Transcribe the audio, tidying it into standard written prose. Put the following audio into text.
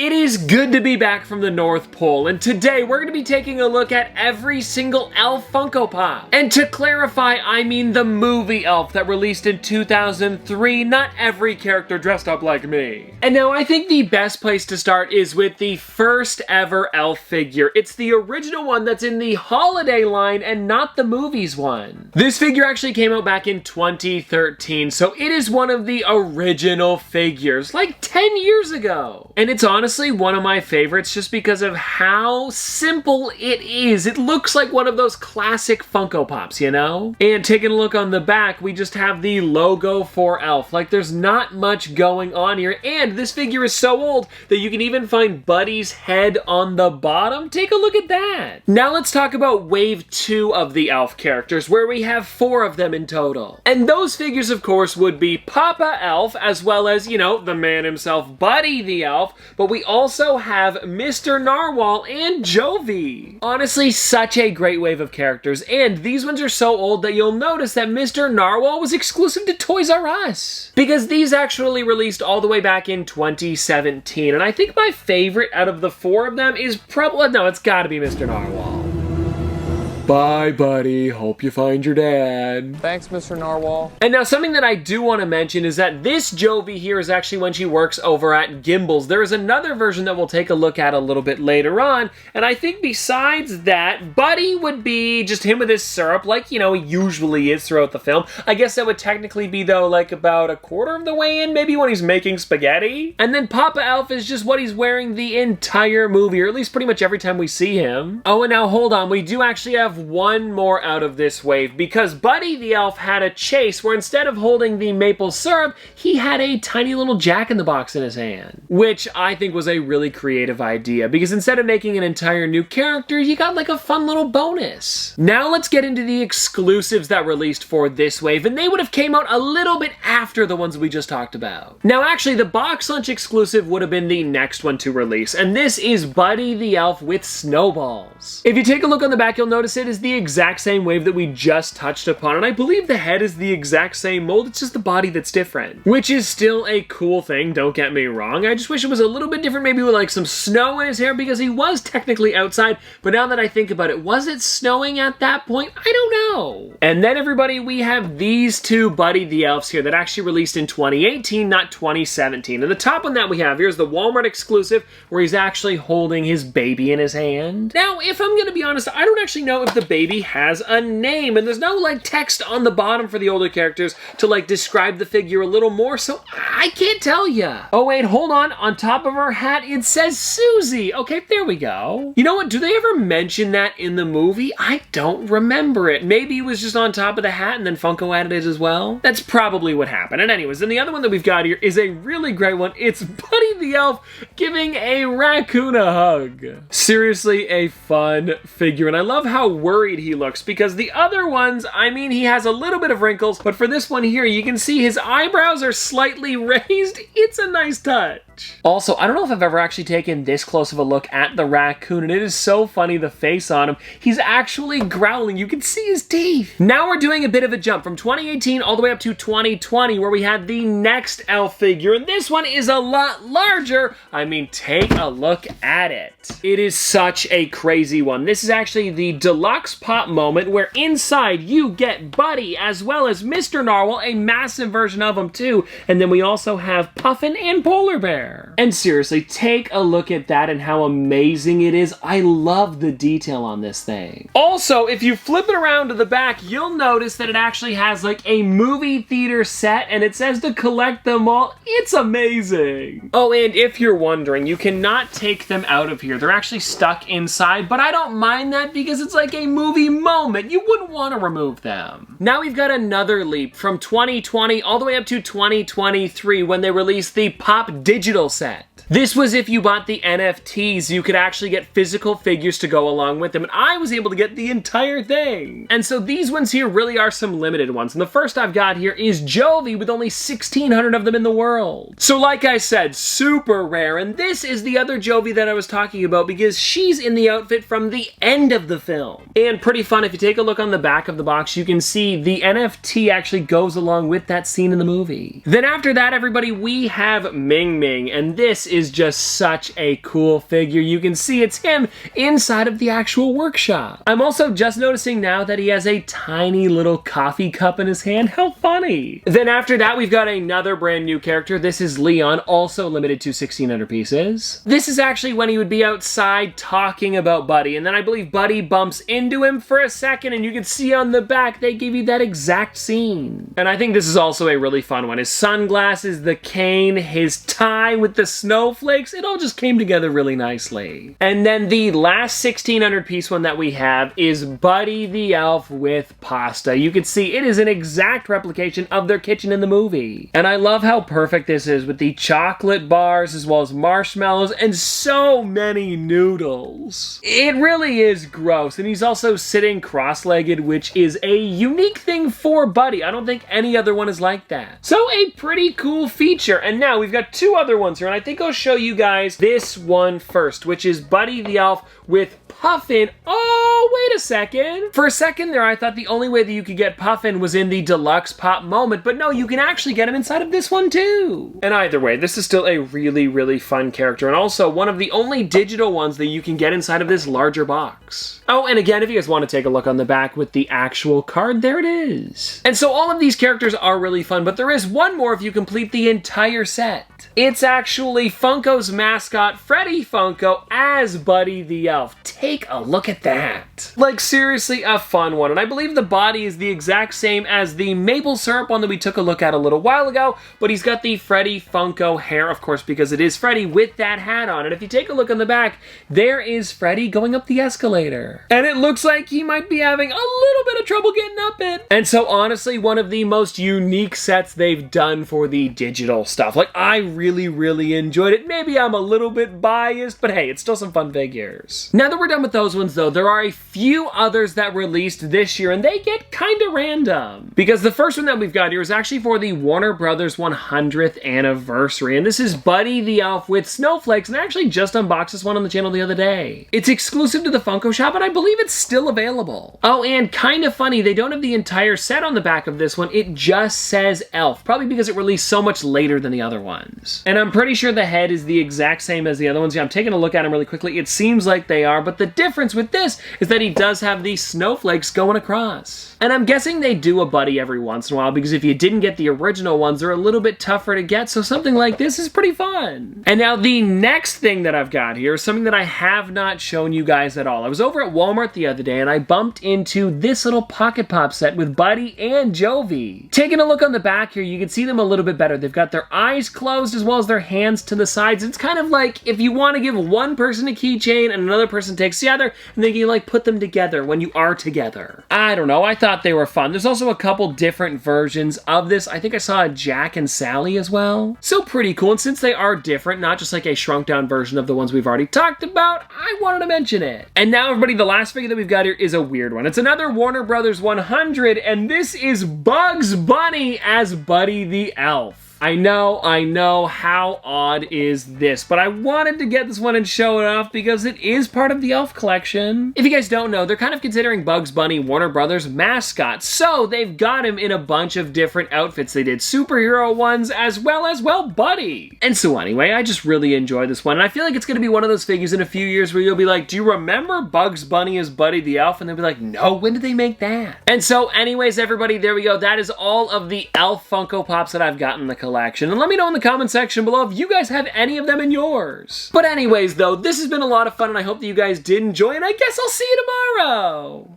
it is good to be back from the North Pole, and today we're going to be taking a look at every single Elf Funko Pop. And to clarify, I mean the movie Elf that released in 2003, not every character dressed up like me. And now I think the best place to start is with the first ever Elf figure. It's the original one that's in the holiday line and not the movies one. This figure actually came out back in 2013, so it is one of the original figures, like 10 years ago. And it's honestly one of my favorites just because of how simple it is. It looks like one of those classic Funko Pops, you know? And taking a look on the back, we just have the logo for Elf. Like, there's not much going on here, and this figure is so old that you can even find Buddy's head on the bottom. Take a look at that. Now let's talk about Wave 2 of the Elf characters, where we have 4 of them in total. And those figures, of course, would be Papa Elf, as well as, you know, the man himself, Buddy the Elf, but we also have Mr. Narwhal and Jovi. Honestly, such a great wave of characters, and these ones are so old that you'll notice that Mr. Narwhal was exclusive to Toys R Us, because these actually released all the way back in 2017, and I think my favorite out of the 4 of them is probably, no, it's gotta be Mr. Narwhal. Bye, buddy. Hope you find your dad. Thanks, Mr. Narwhal. And now something that I do want to mention is that this Jovi here is actually when she works over at Gimbel's. There is another version that we'll take a look at a little bit later on, and I think besides that, Buddy would be just him with his syrup, like, you know, he usually is throughout the film. I guess that would technically be, though, like about a quarter of the way in, maybe when he's making spaghetti. And then Papa Elf is just what he's wearing the entire movie, or at least pretty much every time we see him. Oh, and now hold on, we do actually have one more out of this wave, because Buddy the Elf had a chase where instead of holding the maple syrup, he had a tiny little jack-in-the-box in his hand, which I think was a really creative idea, because instead of making an entire new character, you got like a fun little bonus. Now let's get into the exclusives that released for this wave, and they would have came out a little bit after the ones we just talked about. Now actually, the box lunch exclusive would have been the next one to release, and this is Buddy the Elf with snowballs. If you take a look on the back, you'll notice it is the exact same wave that we just touched upon, and I believe the head is the exact same mold, it's just the body that's different, which is still a cool thing, don't get me wrong. I just wish it was a little bit different, maybe with like some snow in his hair, because he was technically outside, but now that I think about it, was it snowing at that point? I don't know. And then everybody, we have these 2 Buddy the Elves here that actually released in 2018, not 2017. And the top one that we have here is the Walmart exclusive, where he's actually holding his baby in his hand. Now, if I'm gonna be honest, I don't actually know if the baby has a name, and there's no like text on the bottom for the older characters to like describe the figure a little more, so I can't tell ya. Oh wait, hold on top of her hat it says Susie. Okay, there we go. You know what, do they ever mention that in the movie? I don't remember it. Maybe it was just on top of the hat and then Funko added it as well. That's probably what happened. And anyways, then the other one that we've got here is a really great one. It's Buddy the Elf giving a raccoon a hug. Seriously, a fun figure, and I love how worried he looks, because the other ones, I mean, he has a little bit of wrinkles, but for this one here, you can see his eyebrows are slightly raised. It's a nice touch. Also, I don't know if I've ever actually taken this close of a look at the raccoon, and it is so funny, the face on him. He's actually growling. You can see his teeth. Now we're doing a bit of a jump from 2018 all the way up to 2020, where we had the next Elf figure, and this one is a lot larger. I mean, take a look at it. It is such a crazy one. This is actually the Deluxe Pop moment, where inside you get Buddy as well as Mr. Narwhal, a massive version of him too, and then we also have Puffin and Polar Bear. And seriously, take a look at that and how amazing it is. I love the detail on this thing. Also, if you flip it around to the back, you'll notice that it actually has like a movie theater set, and it says to collect them all. It's amazing. Oh, and if you're wondering, you cannot take them out of here. They're actually stuck inside, but I don't mind that because it's like a movie moment. You wouldn't want to remove them. Now we've got another leap from 2020 all the way up to 2023 when they released the Pop Digital set. This was if you bought the NFTs, you could actually get physical figures to go along with them, and I was able to get the entire thing. And so these ones here really are some limited ones, and the first I've got here is Jovi with only 1,600 of them in the world. So like I said, super rare, and this is the other Jovi that I was talking about because she's in the outfit from the end of the film. And pretty fun, if you take a look on the back of the box, you can see the NFT actually goes along with that scene in the movie. Then after that, everybody, we have Ming Ming, and this is is just such a cool figure. You can see it's him inside of the actual workshop. I'm also just noticing now that he has a tiny little coffee cup in his hand. How funny. Then after that, we've got another brand new character. This is Leon, also limited to 1,600 pieces. This is actually when he would be outside talking about Buddy, and then I believe Buddy bumps into him for a second, and you can see on the back they give you that exact scene. And I think this is also a really fun one. His sunglasses, the cane, his tie with the snowflakes, it all just came together really nicely. And then the last 1,600 piece one that we have is Buddy the Elf with pasta. You can see it is an exact replication of their kitchen in the movie. And I love how perfect this is with the chocolate bars as well as marshmallows and so many noodles. It really is gross. And he's also sitting cross-legged, which is a unique thing for Buddy. I don't think any other one is like that. So a pretty cool feature. And now we've got two other ones here, and I think I'll show you guys this one first, which is Buddy the Elf with Puffin. Oh, wait a second. For a second there, I thought the only way that you could get Puffin was in the Deluxe Pop moment, but no, you can actually get him inside of this one too. And either way, this is still a really, really fun character, and also one of the only digital ones that you can get inside of this larger box. Oh, and again, if you guys want to take a look on the back with the actual card, there it is. And so all of these characters are really fun, but there is one more if you complete the entire set. It's actually Funko's mascot, Freddy Funko, as Buddy the Elf. Take a look at that. Like, seriously, a fun one. And I believe the body is the exact same as the maple syrup one that we took a look at a little while ago, but he's got the Freddy Funko hair, of course, because it is Freddy with that hat on. And if you take a look on the back, there is Freddy going up the escalator. And it looks like he might be having a little bit of trouble getting up it. And so honestly, one of the most unique sets they've done for the digital stuff. Like, I really, really enjoyed it. Maybe I'm a little bit biased, but hey, it's still some fun figures. Now that we're done with those ones though, there are a few others that released this year and they get kind of random. Because the first one that we've got here is actually for the Warner Brothers 100th anniversary. And this is Buddy the Elf with snowflakes, and I actually just unboxed this one on the channel the other day. It's exclusive to the Funko shop, and I believe it's still available. Oh, and kind of funny, they don't have the entire set on the back of this one. It just says Elf, probably because it released so much later than the other ones. And I'm pretty sure the head is the exact same as the other ones. Yeah, I'm taking a look at them really quickly. It seems like they are, but the difference with this is that he does have these snowflakes going across. And I'm guessing they do a Buddy every once in a while, because if you didn't get the original ones, they're a little bit tougher to get, so something like this is pretty fun. And now the next thing that I've got here is something that I have not shown you guys at all. I was over at Walmart the other day and I bumped into this little Pocket Pop set with Buddy and Jovi. Taking a look on the back here, you can see them a little bit better. They've got their eyes closed as well as their hands to the sides. It's kind of like if you want to give one person a keychain and another person takes the other, and then you like put them together when you are together. I don't know, I thought they were fun. There's also a couple different versions of this. I think I saw a Jack and Sally as well. So pretty cool, and since they are different, not just like a shrunk down version of the ones we've already talked about, I wanted to mention it. And now everybody, the last figure that we've got here is a weird one. It's another Warner Brothers 100, and this is Bugs Bunny as Buddy the Elf. I know, how odd is this? But I wanted to get this one and show it off because it is part of the Elf collection. If you guys don't know, they're kind of considering Bugs Bunny Warner Brothers mascot, so they've got him in a bunch of different outfits. They did superhero ones as well, Buddy. And so anyway, I just really enjoyed this one, and I feel like it's gonna be one of those figures in a few years where you'll be like, do you remember Bugs Bunny as Buddy the Elf? And they'll be like, no, when did they make that? And so anyways, everybody, there we go. That is all of the Elf Funko Pops that I've got in the collection. And let me know in the comment section below if you guys have any of them in yours. But anyways though, this has been a lot of fun and I hope that you guys did enjoy, and I guess I'll see you tomorrow.